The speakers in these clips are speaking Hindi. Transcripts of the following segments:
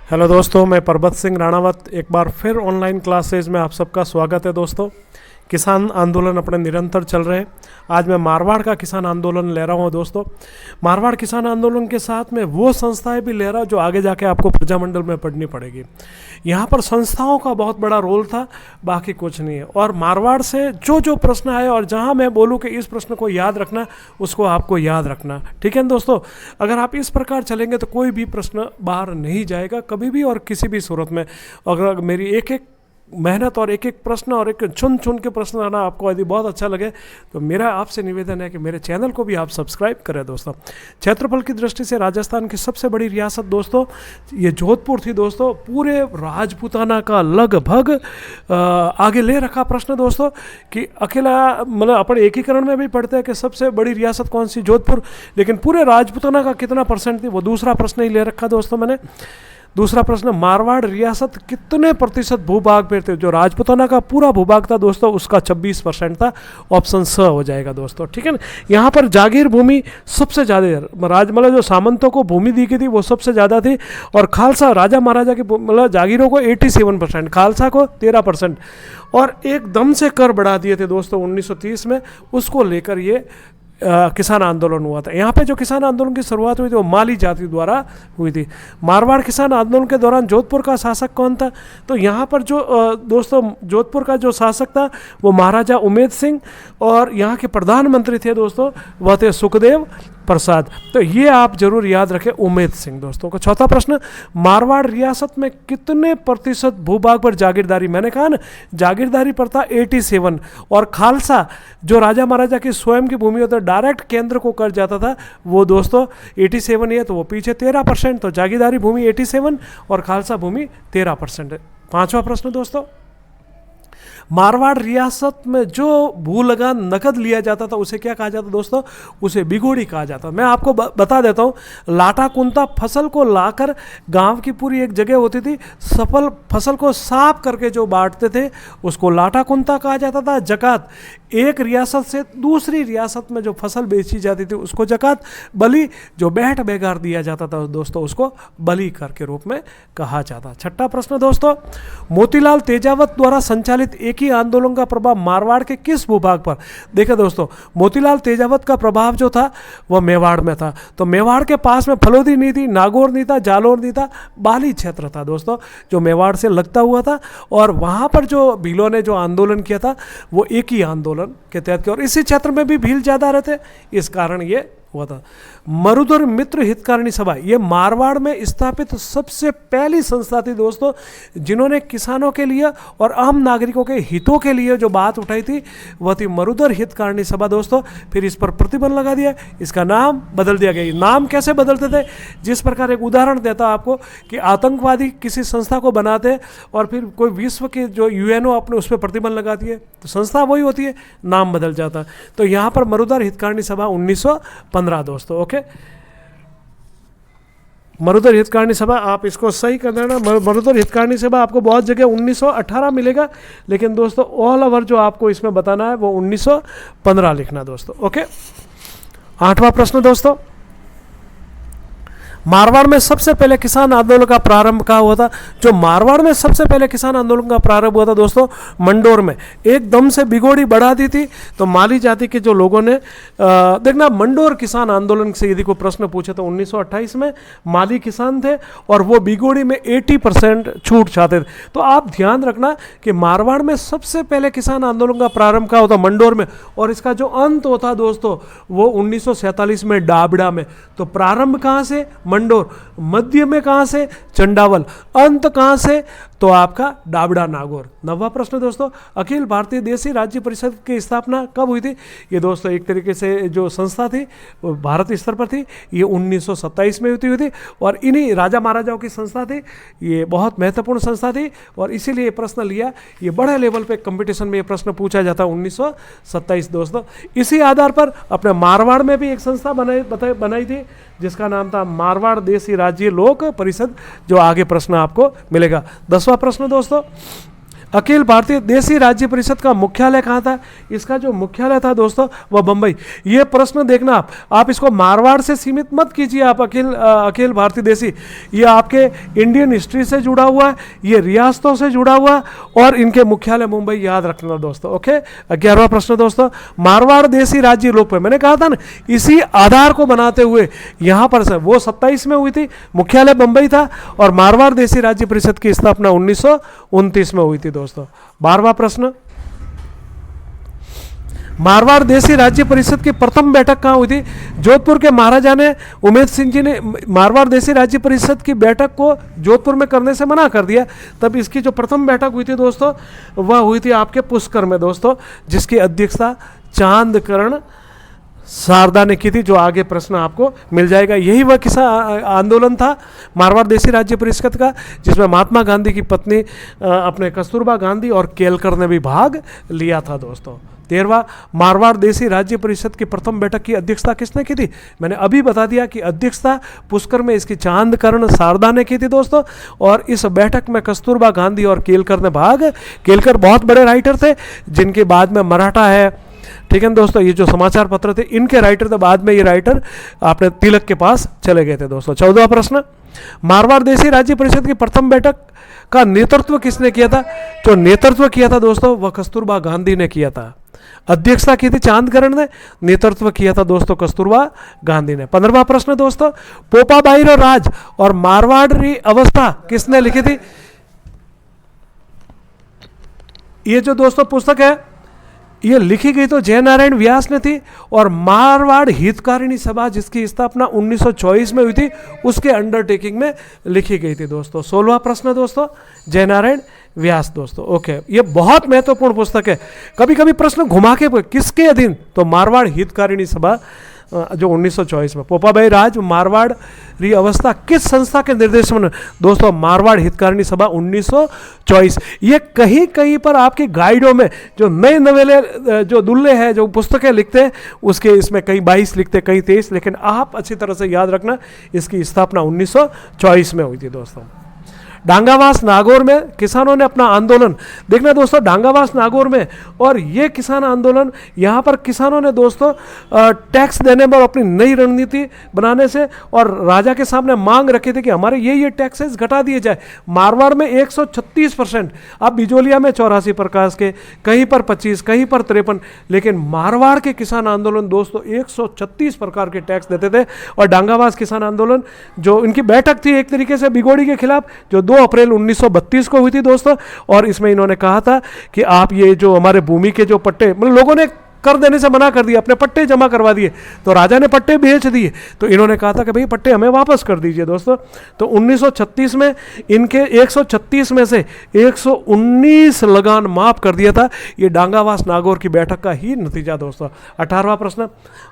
हेलो दोस्तों, मैं परबत सिंह राणावत एक बार फिर ऑनलाइन क्लासेज में आप सबका स्वागत है। दोस्तों, किसान आंदोलन अपने निरंतर चल रहे हैं। आज मैं मारवाड़ का किसान आंदोलन ले रहा हूँ। दोस्तों, मारवाड़ किसान आंदोलन के साथ में वो संस्थाएं भी ले रहा हूँ जो आगे जाके आपको प्रजामंडल में पढ़नी पड़ेगी। यहाँ पर संस्थाओं का बहुत बड़ा रोल था, बाकी कुछ नहीं है। और मारवाड़ से जो जो प्रश्न आए और जहाँ मैं बोलूँ कि इस प्रश्न को याद रखना, उसको आपको याद रखना। ठीक है दोस्तों, अगर आप इस प्रकार चलेंगे तो कोई भी प्रश्न बाहर नहीं जाएगा कभी भी और किसी भी सूरत में। अगर मेरी एक एक मेहनत और एक एक प्रश्न और एक चुन चुन के प्रश्न आना आपको यदि बहुत अच्छा लगे तो मेरा आपसे निवेदन है कि मेरे चैनल को भी आप सब्सक्राइब करें। दोस्तों, क्षेत्रफल की दृष्टि से राजस्थान की सबसे बड़ी रियासत दोस्तों ये जोधपुर थी। दोस्तों, पूरे राजपूताना का लगभग आगे ले रखा प्रश्न दोस्तों कि अकेला मतलब अपन एकीकरण में भी पढ़ते हैं कि सबसे बड़ी रियासत कौन सी, जोधपुर, लेकिन पूरे राजपूताना का कितना परसेंट थी वो दूसरा प्रश्न ही ले रखा दोस्तों मैंने। दूसरा प्रश्न, मारवाड़ रियासत कितने प्रतिशत भूभाग पे थे? जो राजपूताना का पूरा भूभाग था दोस्तों उसका 26% था। ऑप्शन स हो जाएगा दोस्तों। ठीक है ना, यहाँ पर जागीर भूमि सबसे ज़्यादा मतलब जो सामंतों को भूमि दी गई थी वो सबसे ज़्यादा थी। और खालसा राजा महाराजा के मतलब जागीरों को 87%, खालसा को 13%। और एकदम से कर बढ़ा दिए थे दोस्तों 1930 में, उसको लेकर ये किसान आंदोलन हुआ था। यहाँ पे जो किसान आंदोलन की शुरुआत हुई थी वो माली जाति द्वारा हुई थी। मारवाड़ किसान आंदोलन के दौरान जोधपुर का शासक कौन था? तो यहाँ पर जो दोस्तों जोधपुर का जो शासक था वो महाराजा उमेद सिंह, और यहाँ के प्रधानमंत्री थे दोस्तों वह थे सुखदेव प्रसाद। तो ये आप जरूर याद रखें, उमेद सिंह दोस्तों का। चौथा प्रश्न, मारवाड़ रियासत में कितने प्रतिशत भूभाग पर जागीरदारी? मैंने कहा ना जागीरदारी पर था 87। और खालसा जो राजा महाराजा की स्वयं की भूमि होता डायरेक्ट केंद्र को कर जाता था वो दोस्तों 87 है, तो वो पीछे 13%। तो जागीरदारी भूमि 87 और खालसा भूमि 13% है। पांचवा प्रश्न दोस्तों, मारवाड़ रियासत में जो भू लगान नकद लिया जाता था उसे क्या कहा जाता दोस्तों? उसे बिगोड़ी कहा जाता। मैं आपको बता देता हूँ, लाटा कुंता फसल को लाकर गांव की पूरी एक जगह होती थी, सफल फसल को साफ करके जो बांटते थे उसको लाटा कुंता कहा जाता था। जकात, एक रियासत से दूसरी रियासत में जो फसल बेची जाती थी उसको जकात। बलि, जो बैठ बेगार दिया जाता था दोस्तों उसको बलि कर के रूप में कहा जाता। छठा प्रश्न दोस्तों, मोतीलाल तेजावत द्वारा संचालित एक ही आंदोलन का प्रभाव मारवाड़ के किस भूभाग पर? देखिए दोस्तों, मोतीलाल तेजावत का प्रभाव जो था वह मेवाड़ में था। तो मेवाड़ के पास में फलोदी नहीं थी, नागौर नहीं था, जालोर नहीं था, बाली क्षेत्र था दोस्तों जो मेवाड़ से लगता हुआ था। और वहाँ पर जो भीलों ने जो आंदोलन किया था वो एक ही आंदोलन के तहत किया, और इसी क्षेत्र में भी भील ज़्यादा रहते, इस कारण ये हुआ था। मरुधर मित्र हितकारिणी सभा, ये मारवाड़ में स्थापित सबसे पहली संस्था थी दोस्तों जिन्होंने किसानों के लिए और आम नागरिकों के हितों के लिए जो बात उठाई थी वह थी मरुधर हितकारिणी सभा दोस्तों। फिर इस पर प्रतिबंध लगा दिया, इसका नाम बदल दिया गया। नाम कैसे बदलते थे? जिस प्रकार एक उदाहरण देता आपको कि आतंकवादी किसी संस्था को बनाते और फिर कोई विश्व के जो यूएनओ अपने उस पर प्रतिबंध लगा दिए तो संस्था वही होती है, नाम बदल जाता। तो यहाँ पर मरुधर हितकारिणी सभा 1915 दोस्तों। ओके, मरुधर हितकारिणी सभा, आप इसको सही कर देना। मरुधर हितकारिणी सभा आपको बहुत जगह 1918 मिलेगा, लेकिन दोस्तों ऑल ओवर जो आपको इसमें बताना है वो 1915 लिखना दोस्तों। ओके, आठवां प्रश्न दोस्तों, मारवाड़ में सबसे पहले किसान आंदोलन का प्रारंभ कहाँ हुआ था? जो मारवाड़ में सबसे पहले किसान आंदोलन का प्रारंभ हुआ था दोस्तों मंडोर में। एकदम से बिगोड़ी बढ़ा दी थी तो माली जाति के जो लोगों ने देखना, मंडोर किसान आंदोलन से यदि कोई प्रश्न पूछे तो 1928 में माली किसान थे और वो बिगोड़ी में 80% छूट चाहते थे। तो आप ध्यान रखना कि मारवाड़ में सबसे पहले किसान आंदोलन का प्रारंभ कहाँ होता? मंडोर में। और इसका जो अंत होता दोस्तों वो 1947 में डाबड़ा में। तो प्रारंभ कहाँ से? मंडोर। मध्य में कहां से? चंडावल। अंत कहां से? तो आपका डाबड़ा नागौर। नवा प्रश्न दोस्तों, अखिल भारतीय देशी राज्य परिषद की स्थापना कब हुई थी? ये दोस्तों एक तरीके से जो संस्था थी वो भारत स्तर पर थी, ये 1927 में हुई थी और इन्हीं राजा महाराजाओं की संस्था थी। ये बहुत महत्वपूर्ण संस्था थी और इसीलिए ये प्रश्न लिया, ये बड़े लेवल पे कंपटीशन में ये प्रश्न पूछा जाता है 1927 दोस्तों। इसी आधार पर अपने मारवाड़ में भी एक संस्था बनाई थी जिसका नाम था मारवाड़ देशी राज्य लोक परिषद, जो आगे प्रश्न आपको मिलेगा। 10वां प्रश्न दोस्तों, अखिल भारतीय देसी राज्य परिषद का मुख्यालय कहाँ था? इसका जो मुख्यालय था दोस्तों वह बंबई। ये प्रश्न देखना आप इसको मारवाड़ से सीमित मत कीजिए। आप अखिल भारतीय देसी, ये आपके इंडियन हिस्ट्री से जुड़ा हुआ है, ये रियासतों से जुड़ा हुआ है और इनके मुख्यालय मुंबई, याद रखना दोस्तों। ओके, 11वां प्रश्न दोस्तों, मारवाड़ देसी राज्य लोक पे, मैंने कहा था ना इसी आधार को बनाते हुए यहाँ पर से वो 27 में हुई थी, मुख्यालय बंबई था और मारवाड़ देसी राज्य परिषद की स्थापना 1929 में हुई थी दोस्तों। 12वां प्रश्न, मारवाड़ देसी राज्य परिषद की प्रथम बैठक कहाँ हुई थी? जोधपुर के महाराजा ने, उमेद सिंह जी ने मारवाड़ देसी राज्य परिषद की बैठक को जोधपुर में करने से मना कर दिया। तब इसकी जो प्रथम बैठक हुई थी दोस्तों वह हुई थी आपके पुष्कर में दोस्तों, जिसकी अध्यक्षता चांदकरण शारदा ने की थी, जो आगे प्रश्न आपको मिल जाएगा। यही वह किसान आंदोलन था मारवाड़ देसी राज्य परिषद का, जिसमें महात्मा गांधी की पत्नी अपने कस्तूरबा गांधी और केलकर ने भी भाग लिया था दोस्तों। 13वां, मारवाड़ देसी राज्य परिषद की प्रथम बैठक की अध्यक्षता किसने की थी? मैंने अभी बता दिया कि अध्यक्षता पुष्कर में इसकी चांदकरण शारदा ने की थी दोस्तों। और इस बैठक में कस्तूरबा गांधी और केलकर ने केलकर बहुत बड़े राइटर थे, जिनके बाद में मराठा है, ठीक है दोस्तों, ये जो समाचार पत्र थे इनके राइटर थे। बाद में ये राइटर अपने तिलक के पास चले गए थे दोस्तों। 14वां प्रश्न, मारवाड़ देसी राज्य परिषद की प्रथम बैठक का नेतृत्व किसने किया था? जो नेतृत्व किया था दोस्तों वह कस्तूरबा गांधी ने किया था। अध्यक्षता की थी चांदकरण ने, नेतृत्व किया था दोस्तों कस्तूरबा गांधी ने। 15वां प्रश्न दोस्तों, पोपाबाईरो राज और मारवाड़ी अवस्था किसने लिखी थी? ये जो दोस्तों पुस्तक है ये लिखी गई तो जयनारायण व्यास ने थी, और मारवाड़ हितकारिणी सभा जिसकी स्थापना 1924 में हुई थी उसके अंडरटेकिंग में लिखी गई थी दोस्तों। 16वां प्रश्न दोस्तों, जयनारायण व्यास दोस्तों। ओके, ये बहुत महत्वपूर्ण पुस्तक है। कभी कभी प्रश्न घुमा के, किसके अधीन? तो मारवाड़ हितकारिणी सभा जो 1924 में, पोपाबाई राज मारवाड़ी अवस्था किस संस्था के निर्देशन में? दोस्तों मारवाड़ हितकारिणी सभा 1924। ये कहीं कहीं पर आपकी गाइडों में जो नए नवेले जो दुल्ले हैं जो पुस्तकें लिखते हैं उसके इसमें कहीं 22 लिखते, कहीं 23, लेकिन आप अच्छी तरह से याद रखना इसकी स्थापना 1924 में हुई थी दोस्तों। डांगावास नागौर में किसानों ने अपना आंदोलन, देखना दोस्तों डांगावास नागौर में, और ये किसान आंदोलन यहाँ पर किसानों ने दोस्तों टैक्स देने में अपनी नई रणनीति बनाने से और राजा के सामने मांग रखी थी कि हमारे ये टैक्सेस घटा दिए जाए। मारवाड़ में 136%, अब बिजोलिया में 84 प्रकाश के, कहीं पर 25, कहीं पर 53, लेकिन मारवाड़ के किसान आंदोलन दोस्तों 136 प्रकार के टैक्स देते थे। और डांगावास किसान आंदोलन जो इनकी बैठक थी एक तरीके से बिगोड़ी के खिलाफ, जो 2 अप्रैल 1932 को हुई थी दोस्तों, और इसमें इन्होंने कहा था कि आप ये जो हमारे भूमि के जो पट्टे, मतलब लोगों ने कर देने से मना कर दिया, अपने पट्टे जमा करवा दिए, तो राजा ने पट्टे बेच दिए, तो इन्होंने कहा था कि भाई पट्टे हमें वापस कर दीजिए दोस्तों। तो 1936 में इनके 136 में से 119 लगान माफ कर दिया था। ये डांगावास नागौर की बैठक का ही नतीजा दोस्तों। 18वां प्रश्न,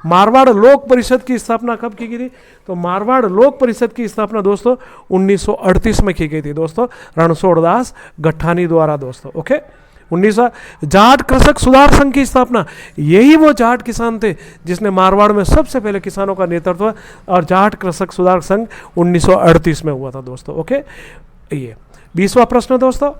मारवाड़ लोक परिषद की स्थापना कब की गई थी? तो मारवाड़ लोक परिषद की स्थापना दोस्तों 1938 में की गई थी दोस्तों, रणछोड़दास गठानी द्वारा दोस्तों। ओके, 19 जाट कृषक सुधार संघ की स्थापना, यही वो जाट किसान थे जिसने मारवाड़ में सबसे पहले किसानों का नेतृत्व, और जाट कृषक सुधार संघ 1938 में हुआ था दोस्तों। ओके, ये 20वां प्रश्न दोस्तों,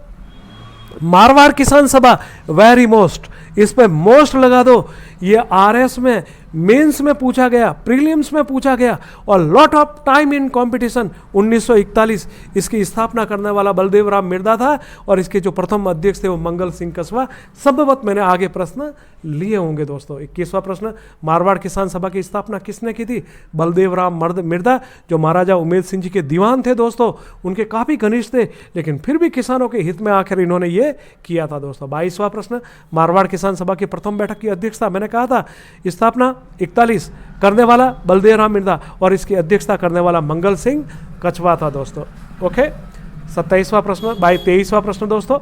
मारवाड़ किसान सभा वेरी मोस्ट, इस पे मोस्ट लगा दो। ये आरएस में, मेंस में पूछा गया, प्रीलिम्स में पूछा गया, और lot of time in competition. 1941 इसकी स्थापना करने वाला बलदेव राम मिर्दा था, और इसके जो प्रथम अध्यक्ष थे वो मंगल सिंह कसवा। संभवत मैंने आगे प्रश्न लिए होंगे दोस्तों। 21वां प्रश्न, मारवाड़ किसान सभा की स्थापना किसने की थी? बलदेव राम मिर्दा, जो महाराजा उमेद सिंह जी के दीवान थे दोस्तों, उनके काफ़ी घनिष्ठ थे, लेकिन फिर भी किसानों के हित में आखिर इन्होंने ये किया था दोस्तों। 22वां प्रश्न, मारवाड़ किसान सभा की प्रथम बैठक की अध्यक्षता, मैंने कहा था स्थापना 41 करने वाला बलदेव राम मिर्दा, और इसकी अध्यक्षता करने वाला मंगल सिंह कछवा था दोस्तों। ओके, 27वां प्रश्न, 23वां प्रश्न दोस्तों,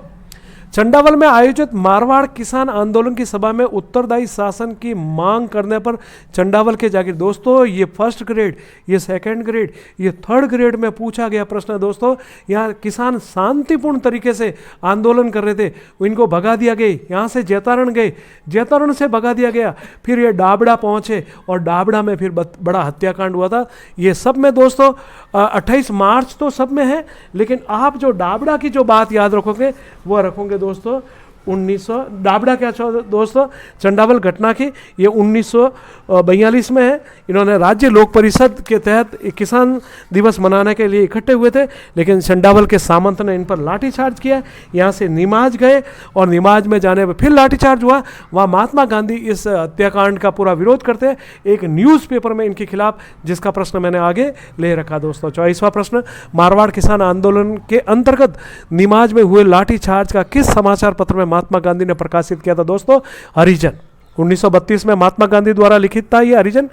चंडावल में आयोजित मारवाड़ किसान आंदोलन की सभा में उत्तरदायी शासन की मांग करने पर चंडावल के जागीर, दोस्तों ये फर्स्ट ग्रेड, ये सेकंड ग्रेड, ये थर्ड ग्रेड में पूछा गया प्रश्न है दोस्तों। यहाँ किसान शांतिपूर्ण तरीके से आंदोलन कर रहे थे, इनको भगा दिया गया, यहाँ से जैतारण गए, जैतारण से भगा दिया गया, फिर ये डाबड़ा पहुँचे, और डाबड़ा में फिर बड़ा हत्याकांड हुआ था। ये सब में दोस्तों 28 मार्च तो सब में है, लेकिन आप जो डाबड़ा की जो बात याद रखोगे वो रखोगे दोस्तों 1900। डाबड़ा क्या दोस्तों, चंडावल घटना की, ये 1942 में है। इन्होंने राज्य लोक परिषद के तहत किसान दिवस मनाने के लिए इकट्ठे हुए थे, लेकिन चंडावल के सामंत ने इन पर लाठीचार्ज किया। यहाँ से निमाज गए और निमाज में जाने पर फिर लाठीचार्ज हुआ। वहाँ महात्मा गांधी इस हत्याकांड का पूरा विरोध करते हैं एक न्यूज़पेपर में इनके खिलाफ, जिसका प्रश्न मैंने आगे ले रखा दोस्तों। 24वां प्रश्न, मारवाड़ किसान आंदोलन के अंतर्गत निमाज में हुए लाठीचार्ज का किस समाचार पत्र में महात्मा गांधी ने प्रकाशित किया था दोस्तों? हरिजन। 1932 में महात्मा गांधी द्वारा लिखित था ये हरिजन,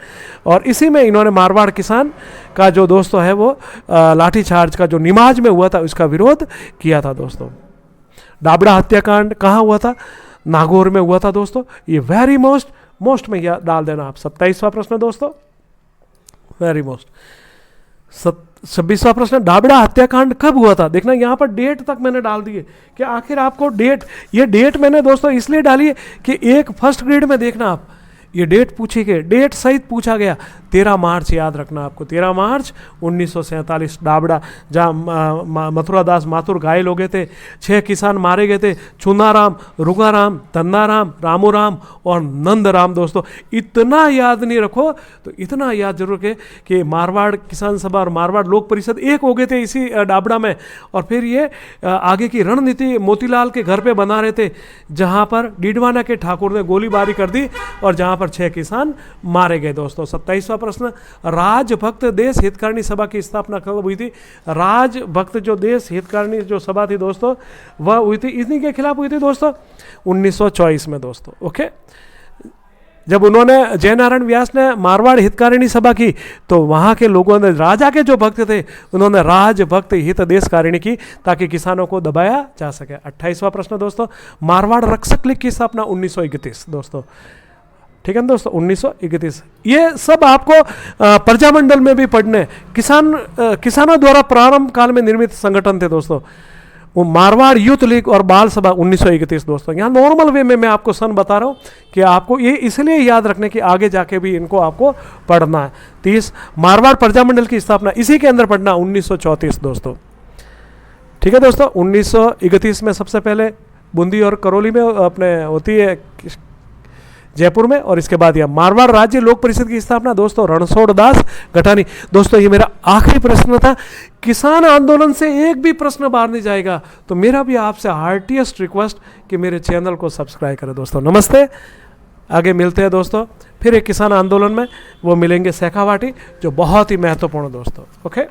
और इसी में इन्होंने मारवाड़ किसान का जो दोस्तों है वो लाठीचार्ज का जो निमाज में हुआ था उसका विरोध किया था दोस्तों। डाबड़ा हत्याकांड कहाँ हुआ था? नागौर में हुआ था दोस्तों। ये वेरी मोस्ट में यह डाल देना आप। 27वां प्रश्न दोस्तों, वेरी मोस्ट। 26वां प्रश्न, डाबड़ा हत्याकांड कब हुआ था? देखना यहाँ पर डेट तक मैंने डाल दिए कि आखिर आपको डेट, ये डेट मैंने दोस्तों इसलिए डाली है कि एक फर्स्ट ग्रेड में देखना आप ये डेट पूछी गई, डेट सहित पूछा गया। 13 मार्च याद रखना आपको, 13 मार्च 1947 डाबड़ा, जहाँ मथुरा दास माथुर घायल हो गए थे, 6 किसान मारे गए थे, चुनाराम, रुगाराम, तन्नाराम, रामूराम और नंदराम दोस्तों। इतना याद नहीं रखो तो इतना याद जरूर रखें कि मारवाड़ किसान सभा और मारवाड़ लोक परिषद एक हो गए थे इसी डाबड़ा में, और फिर ये आगे की रणनीति मोतीलाल के घर पे बना रहे थे, जहाँ पर डीडवाना के ठाकुर ने गोलीबारी कर दी और जहाँ पर 6 किसान मारे गए दोस्तों। 27वां प्रश्न, राजभक्त देश हितकारिणी सभा की स्थापना कब हुई थी? राजभक्त जो देश हितकारिणी जो सभा थी दोस्तों वह हुई थी, इन्हीं के खिलाफ हुई थी दोस्तों 1924 में दोस्तों। ओके, जब उन्होंने जयनारायण व्यास ने मारवाड़ हितकारिणी सभा की तो वहाँ के लोगों ने, राजा के जो भक्त थे, उन्होंने राजभक्त हित देशकारिणी की ताकि किसानों को दबाया जा सके। 28वां प्रश्न दोस्तों, मारवाड़ रक्षक लीग की स्थापना 1931 दोस्तों। ठीक है दोस्तों, 1931। ये सब आपको प्रजामंडल में भी पढ़ने, किसानों द्वारा प्रारंभ काल में निर्मित संगठन थे दोस्तों। वो मारवाड़ यूथ लीग और बाल सभा 1931 दोस्तों। यहाँ नॉर्मल वे में मैं आपको सन बता रहा हूँ कि आपको ये इसलिए याद रखने की आगे जाके भी इनको आपको पढ़ना है। 30, मारवाड़ प्रजामंडल की स्थापना इसी के अंदर पढ़ना 1934 दोस्तों। ठीक है दोस्तों, 1931 में सबसे पहले बूंदी और करौली में अपने होती है जयपुर में, और इसके बाद यह मारवाड़ राज्य लोक परिषद की स्थापना दोस्तों रणछोड़ दास गठानी। दोस्तों ये मेरा आखिरी प्रश्न था, किसान आंदोलन से एक भी प्रश्न बाहर नहीं जाएगा तो मेरा भी आपसे हार्टिएस्ट रिक्वेस्ट कि मेरे चैनल को सब्सक्राइब करें दोस्तों। नमस्ते, आगे मिलते हैं दोस्तों फिर एक किसान आंदोलन में, वो मिलेंगे शेखावाटी जो बहुत ही महत्वपूर्ण दोस्तों। ओके।